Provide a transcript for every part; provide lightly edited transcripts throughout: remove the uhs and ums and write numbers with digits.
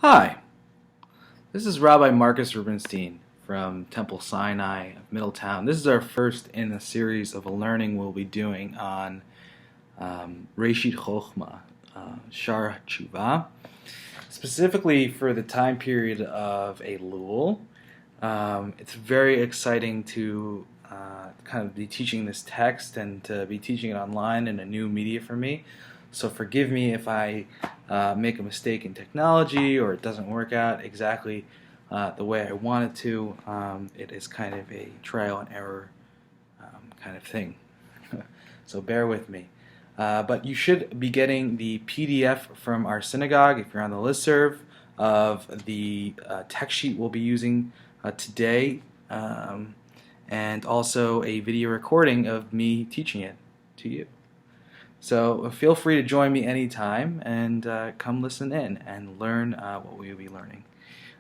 Hi, this is Rabbi Marcus Rubenstein from Temple Sinai of Middletown. This is our first in a series of a learning we'll be doing on Reishit Chochmah, Shaar HaTeshuvah, specifically for the time period of Elul. It's very exciting to kind of be teaching this text and to be teaching it online in a new media for me. So forgive me if I make a mistake in technology or it doesn't work out exactly the way I want it to. It is kind of a trial and error kind of thing. So bear with me. But you should be getting the PDF from our synagogue if you're on the listserv of the text sheet we'll be using today, and also a video recording of me teaching it to you. So feel free to join me anytime and come listen in and learn what we will be learning.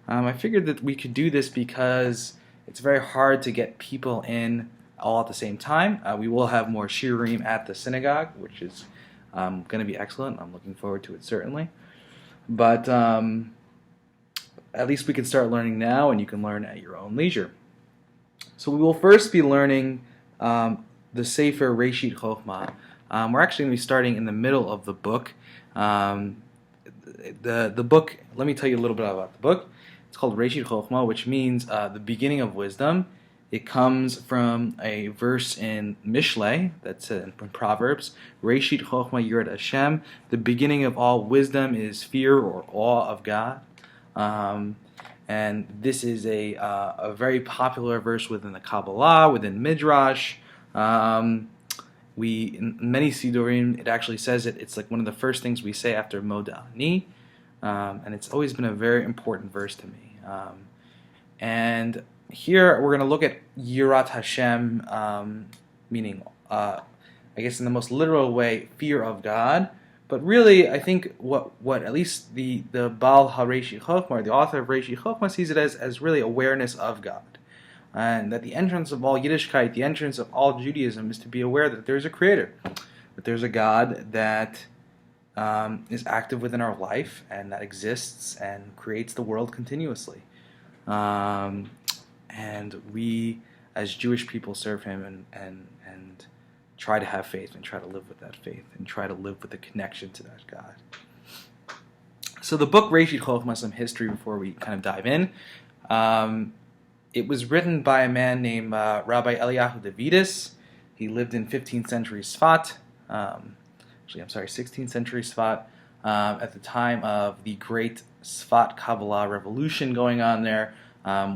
I figured that we could do this because it's very hard to get people in all at the same time. We will have more shiurim at the synagogue, which is going to be excellent. I'm looking forward to it, certainly. But at least we can start learning now, and you can learn at your own leisure. So we will first be learning the Sefer Reishit Chochmah. We're actually going to be starting in the middle of the book. The book, let me tell you a little bit about the book. It's called Reishit Chochmah, which means the beginning of wisdom. It comes from a verse in Mishlei, that's in Proverbs. Reishit Chochmah Yirat Hashem. The beginning of all wisdom is fear or awe of God. And this is a very popular verse within the Kabbalah, within Midrash. In many Sidurim, it actually says it. It's like one of the first things we say after Moda Ani, and it's always been a very important verse to me. And here we're going to look at Yirat Hashem, meaning, I guess in the most literal way, fear of God. But really, I think what at least the Baal HaReishit Chochmah, the author of Reishit Chochmah, sees it as really awareness of God. And that the entrance of all Yiddishkeit, the entrance of all Judaism, is to be aware that there's a creator, that there's a God that is active within our life and that exists and creates the world continuously. And we, as Jewish people, serve him and try to have faith and try to live with that faith and try to live with the connection to that God. So the book Reishit Chochmah, some history before we kind of dive in. It was written by a man named Rabbi Eliyahu Davidus. He lived in 15th century Sfat, 16th century Sfat, at the time of the great Sfat Kabbalah revolution going on there,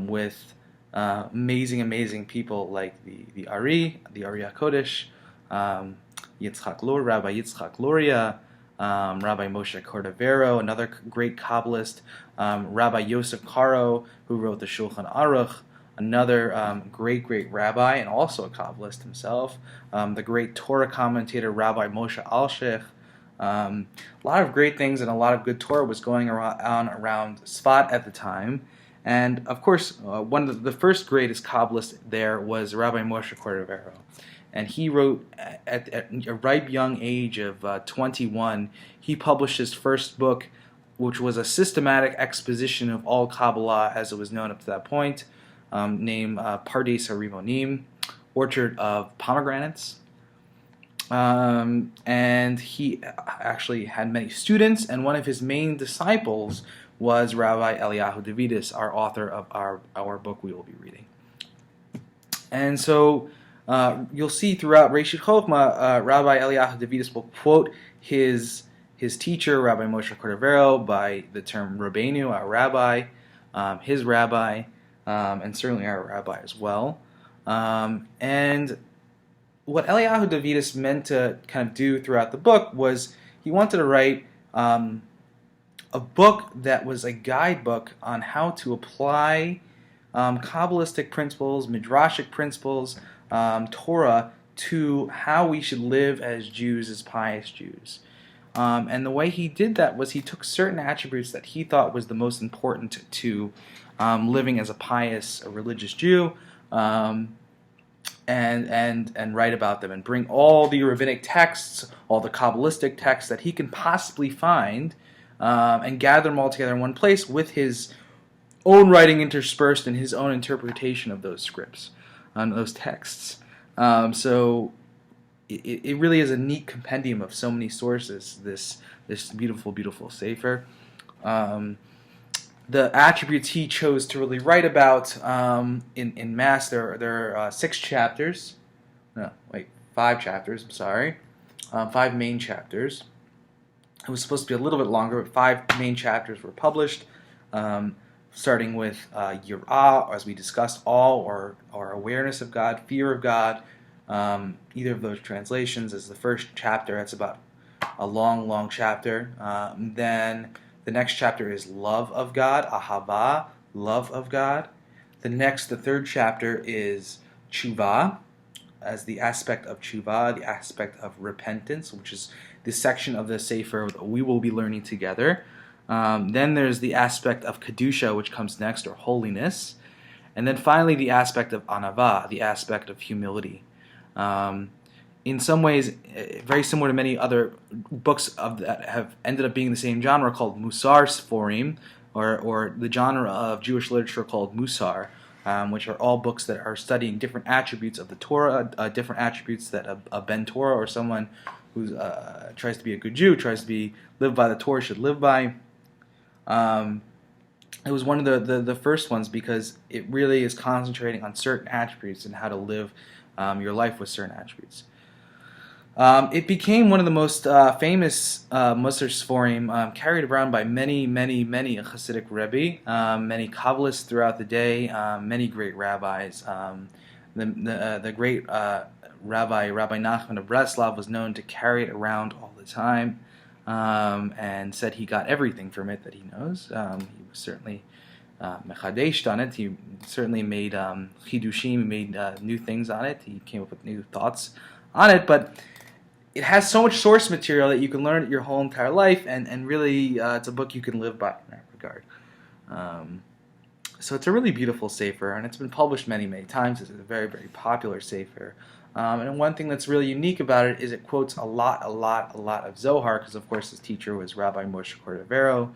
with amazing people like the Ari HaKodesh, Rabbi Yitzchak Luria, Rabbi Moshe Cordovero, another great Kabbalist, Rabbi Yosef Karo, who wrote the Shulchan Aruch, another great rabbi and also a Kabbalist himself, the great Torah commentator Rabbi Moshe Alshich. A lot of great things and a lot of good Torah was going on around Sfat at the time. And of course, one of the first greatest Kabbalist there was Rabbi Moshe Cordovero. And he wrote, at a ripe young age of 21, he published his first book, which was a systematic exposition of all Kabbalah as it was known up to that point, named Pardes HaRimonim, Orchard of Pomegranates. And he actually had many students, and one of his main disciples was Rabbi Eliyahu Davidus, our author of our book we will be reading. And so you'll see throughout Reishit Chochmah, Rabbi Eliyahu Davidus will quote his teacher, Rabbi Moshe Cordovero, by the term Rabbeinu, our rabbi, his rabbi, and certainly our rabbi as well. And what Eliyahu Davidus meant to kind of do throughout the book was he wanted to write a book that was a guidebook on how to apply Kabbalistic principles, Midrashic principles, Torah, to how we should live as Jews, as pious Jews. And the way he did that was he took certain attributes that he thought was the most important to living as a pious, a religious Jew, and write about them and bring all the rabbinic texts, all the Kabbalistic texts that he can possibly find and gather them all together in one place with his own writing interspersed in his own interpretation of those scripts, those texts. So it really is a neat compendium of so many sources, this beautiful, beautiful Sefer. The attributes he chose to really write about in mass, there are 6 chapters. No, wait, 5 chapters, I'm sorry. 5 main chapters. It was supposed to be a little bit longer, but 5 main chapters were published, starting with Yirah, as we discussed, awe or awareness of God, fear of God. Either of those translations is the first chapter. That's about a long, long chapter. Then the next chapter is love of God, ahava, love of God. The third chapter is Chuvah, as the aspect of Chuvah, the aspect of repentance, which is this section of the Sefer that we will be learning together. Then there's the aspect of Kedusha, which comes next, or holiness. And then finally the aspect of Anava, the aspect of humility. In some ways, very similar to many other books that have ended up being the same genre, called Musar Sforim, or the genre of Jewish literature called Musar, which are all books that are studying different attributes of the Torah, different attributes that a Ben Torah, or someone who tries to be a good Jew, tries to live by the Torah, should live by. It was one of the first ones because it really is concentrating on certain attributes and how to live your life with certain attributes. It became one of the most famous Musar Sforim, carried around by many Hasidic Rebbe, many Kabbalists throughout the day, many great rabbis. The great Rabbi Nachman of Breslov was known to carry it around all the time, and said he got everything from it that he knows. He was certainly mechadeshed on it. He certainly made chidushim, made new things on it. He came up with new thoughts on it, but it has so much source material that you can learn it your whole entire life, and really it's a book you can live by in that regard. So it's a really beautiful Sefer, and it's been published many times. It's a very, very popular Sefer. And one thing that's really unique about it is it quotes a lot of Zohar, because of course his teacher was Rabbi Moshe Cordovero.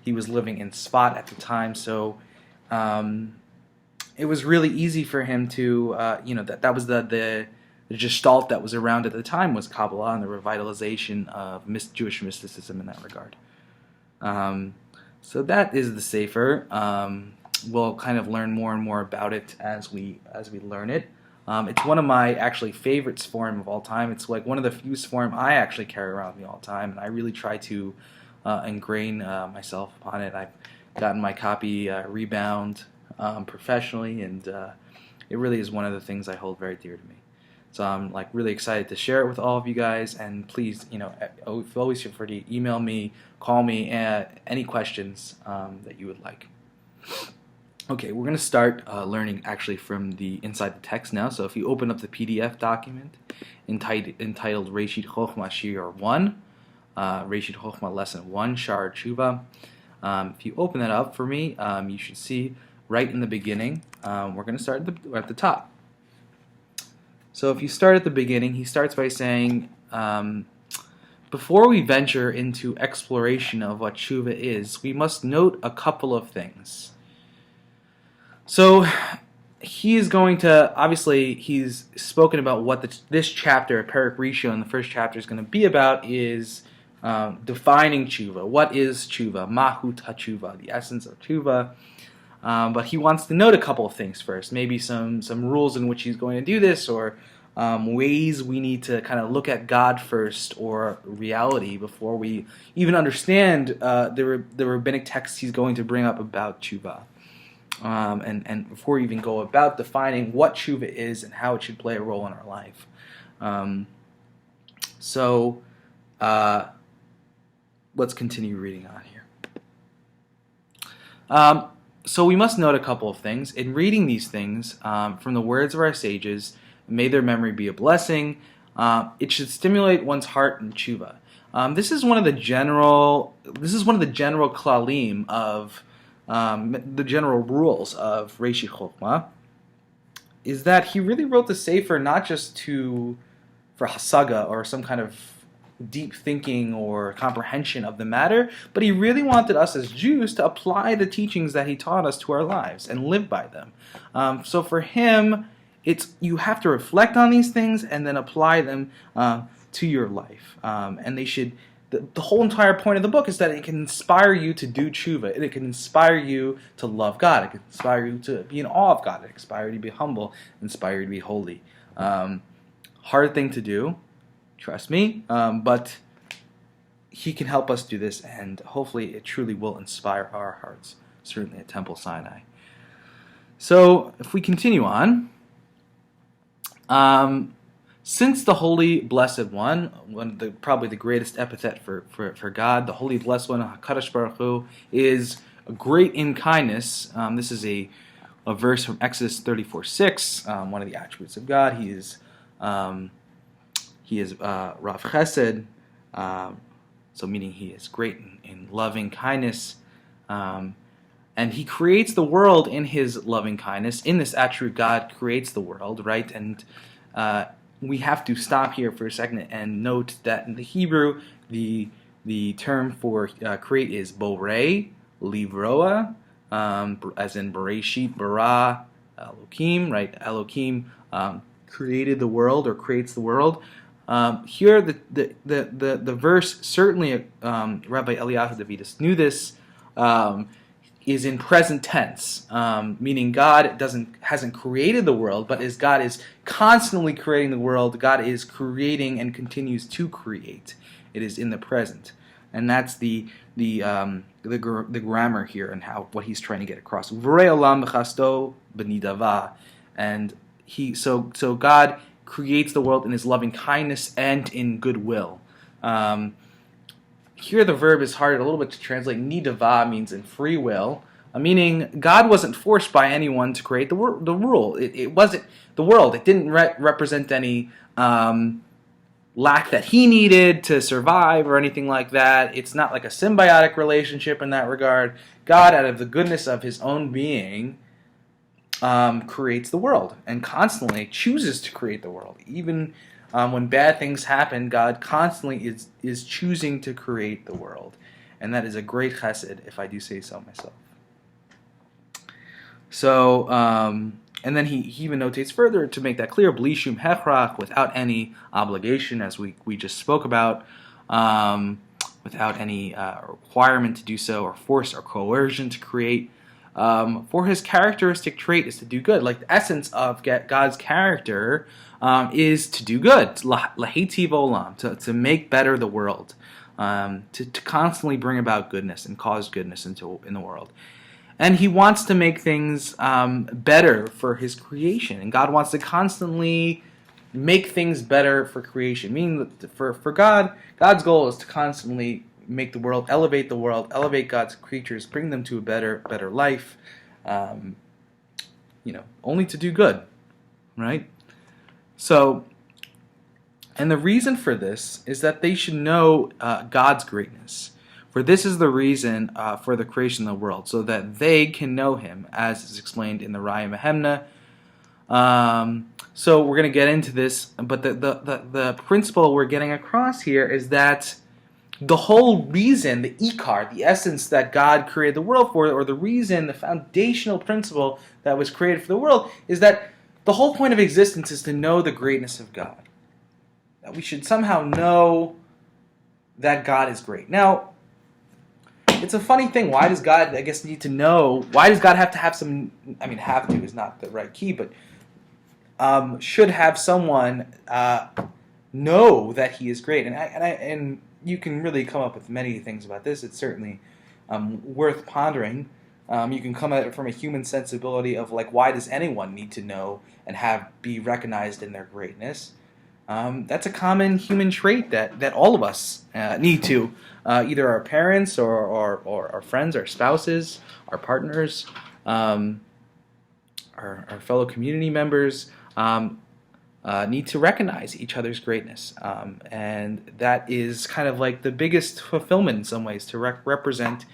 He was living in Sfat at the time, so it was really easy for him to, that was the gestalt that was around at the time was Kabbalah and the revitalization of Jewish mysticism in that regard. So that is the Sefer. We'll kind of learn more and more about it as we learn it. It's one of my actually favorite Sforim of all time. It's like one of the few Sforim I actually carry around with me all the time, and I really try to ingrain myself upon it. I've gotten my copy rebound professionally, and it really is one of the things I hold very dear to me. So I'm like really excited to share it with all of you guys, and please, always feel free to email me, call me, any questions that you would like. Okay, we're going to start learning actually from the inside the text now. So if you open up the PDF document entitled Reishit Chochmah Shiur 1, Reishit Chochmah Lesson 1, Shaar HaTeshuvah. If you open that up for me, you should see right in the beginning, we're going to start at the top. So if you start at the beginning, he starts by saying, before we venture into exploration of what Teshuvah is, we must note a couple of things. So he is going to, obviously, he's spoken about what this chapter, Perek Rishon, in the first chapter, is going to be about, is defining Teshuvah. What is Teshuvah? Mahut HaTeshuvah, the essence of Teshuvah. But he wants to note a couple of things first, maybe some rules in which he's going to do this, or ways we need to kind of look at God first, or reality, before we even understand the rabbinic texts he's going to bring up about Teshuvah. And before we even go about defining what Teshuvah is and how it should play a role in our life. Let's continue reading on here. So we must note a couple of things. In reading these things from the words of our sages, may their memory be a blessing, it should stimulate one's heart in Teshuvah. This is one of the general klalim of the general rules of Reishit Chochmah, is that he really wrote the Sefer not just for hasaga, or some kind of deep thinking or comprehension of the matter, but he really wanted us as Jews to apply the teachings that he taught us to our lives and live by them. So for him, you have to reflect on these things and then apply them to your life. And they should. The whole entire point of the book is that it can inspire you to do tshuva. It can inspire you to love God. It can inspire you to be in awe of God. It can inspire you to be humble. Inspire you to be holy. Hard thing to do, trust me. But he can help us do this, and hopefully it truly will inspire our hearts, certainly at Temple Sinai. So if we continue on, since the Holy Blessed One, probably the greatest epithet for God, the Holy Blessed One, HaKadosh Baruch Hu, is great in kindness. This is a verse from Exodus 34:6, one of the attributes of God. He is Rav Chesed, so meaning he is great in loving kindness. And he creates the world in his loving kindness. In this attribute, God creates the world, right? And we have to stop here for a second and note that in the Hebrew, the term for create is borei, livroa, as in Reishit, bara, Elohim, right? Elohim created the world or creates the world. Here, the verse, certainly Rabbi Eliyahu Davidus knew this, is in present tense, meaning God hasn't created the world, but as God is constantly creating the world, God is creating and continues to create. It is in the present, and that's the grammar here and what he's trying to get across. V'rei olam b'chasto b'nidava, and so God creates the world in his loving kindness and in goodwill. Here the verb is hard a little bit to translate. Nidava means in free will, meaning God wasn't forced by anyone to create the world. It wasn't the world. It didn't represent any lack that he needed to survive or anything like that. It's not like a symbiotic relationship in that regard. God, out of the goodness of his own being, creates the world and constantly chooses to create the world. Even when bad things happen, God constantly is choosing to create the world. And that is a great chesed, if I do say so myself. So, and then he even notates further to make that clear, bli shum hechrach, without any obligation, as we just spoke about, without any requirement to do so, or force or coercion to create. For his characteristic trait is to do good. Like the essence of God's character is to do good, lahitiv olam, to make better the world, to constantly bring about goodness and cause goodness in the world. And he wants to make things better for his creation. And God wants to constantly make things better for creation. Meaning that for God, God's goal is to constantly make the world, elevate God's creatures, bring them to a better life, only to do good, right? So, and the reason for this is that they should know God's greatness. For this is the reason for the creation of the world, so that they can know him, as is explained in the Raya Mehemna. So we're going to get into this, but the principle we're getting across here is that the whole reason, the ikar, the essence that God created the world for, or the reason, the foundational principle that was created for the world, is that the whole point of existence is to know the greatness of God. That we should somehow know that God is great. Now, it's a funny thing. Why does God, I guess, need to know? Why does God have to have some? I mean, have to is not the right key, but should have someone know that he is great. And you can really come up with many things about this. It's certainly worth pondering. You can come at it from a human sensibility of like, why does anyone need to know and be recognized in their greatness? That's a common human trait that all of us need to. Either our parents or our friends, our spouses, our partners, our fellow community members need to recognize each other's greatness. And that is kind of like the biggest fulfillment in some ways, to represent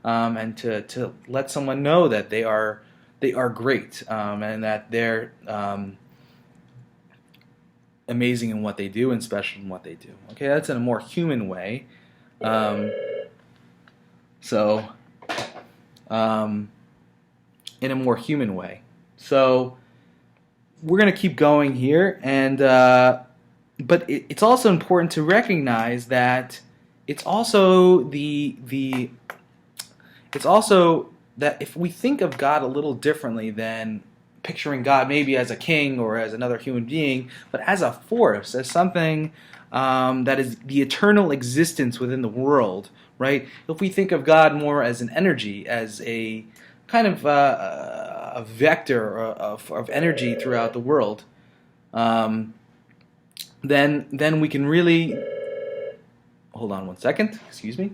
and to let someone know that they are great, and that amazing in what they do and special in what they do. Okay, that's in a more human way. In a more human way. So we're going to keep going here, and but it's also important to recognize that it's also it's also that if we think of God a little differently than picturing God maybe as a king or as another human being, but as a force, as something that is the eternal existence within the world, right? If we think of God more as an energy, as a kind of a vector of energy throughout the world, then we can really... Hold on one second, excuse me.